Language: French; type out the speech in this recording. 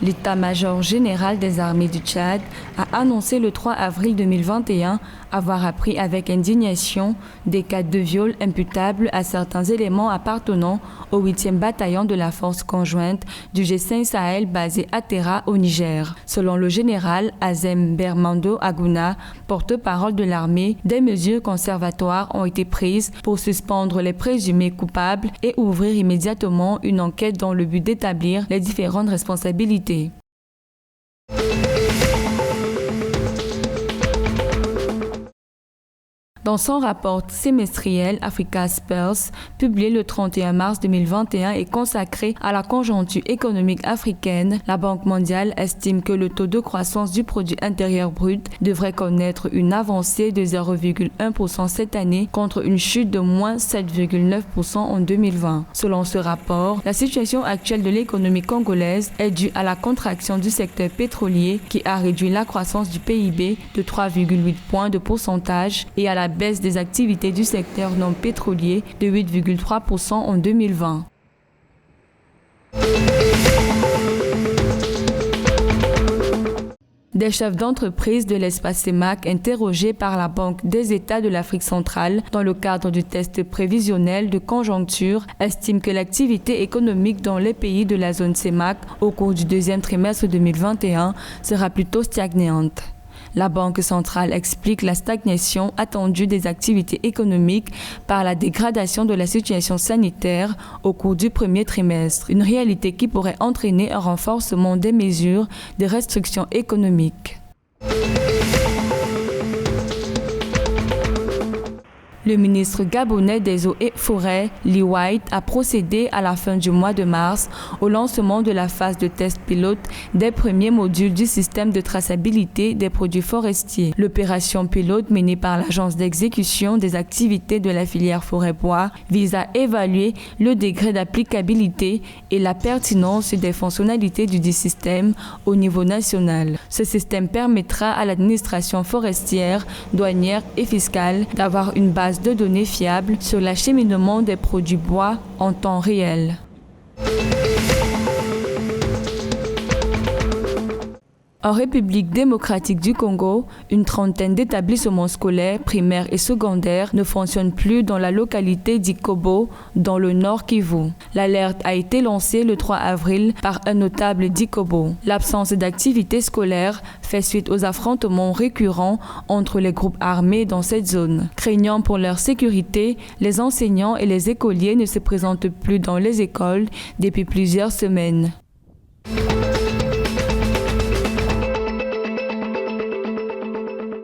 L'état-major général des armées du Tchad a annoncé le 3 avril 2021 avoir appris avec indignation des cas de viol imputables à certains éléments appartenant au 8e bataillon de la force conjointe du G5 Sahel basé à Terra au Niger. Selon le général Azem Bermando Aguna, porte-parole de l'armée, des mesures conservatoires ont été prises pour suspendre les présumés coupables et ouvrir immédiatement une enquête dans le but d'établir les différentes responsabilités. Dans son rapport semestriel Africa Spurs, publié le 31 mars 2021 et consacré à la conjoncture économique africaine, la Banque mondiale estime que le taux de croissance du produit intérieur brut devrait connaître une avancée de 0,1% cette année contre une chute de moins 7,9% en 2020. Selon ce rapport, la situation actuelle de l'économie congolaise est due à la contraction du secteur pétrolier qui a réduit la croissance du PIB de 3,8 points de pourcentage et à la baisse des activités du secteur non pétrolier de 8,3% en 2020. Des chefs d'entreprise de l'espace CEMAC interrogés par la Banque des États de l'Afrique centrale dans le cadre du test prévisionnel de conjoncture estiment que l'activité économique dans les pays de la zone CEMAC au cours du deuxième trimestre 2021 sera plutôt stagnante. La Banque centrale explique la stagnation attendue des activités économiques par la dégradation de la situation sanitaire au cours du premier trimestre, une réalité qui pourrait entraîner un renforcement des mesures de restriction économique. Le ministre gabonais des Eaux et Forêts, Lee White, a procédé à la fin du mois de mars au lancement de la phase de test pilote des premiers modules du système de traçabilité des produits forestiers. L'opération pilote menée par l'Agence d'exécution des activités de la filière forêt-bois vise à évaluer le degré d'applicabilité et la pertinence des fonctionnalités du système au niveau national. Ce système permettra à l'administration forestière, douanière et fiscale d'avoir une base de données fiables sur l'acheminement des produits bois en temps réel. En République démocratique du Congo, une trentaine d'établissements scolaires, primaires et secondaires ne fonctionnent plus dans la localité d'Ikobo, dans le Nord Kivu. L'alerte a été lancée le 3 avril par un notable d'Ikobo. L'absence d'activité scolaire fait suite aux affrontements récurrents entre les groupes armés dans cette zone. Craignant pour leur sécurité, les enseignants et les écoliers ne se présentent plus dans les écoles depuis plusieurs semaines.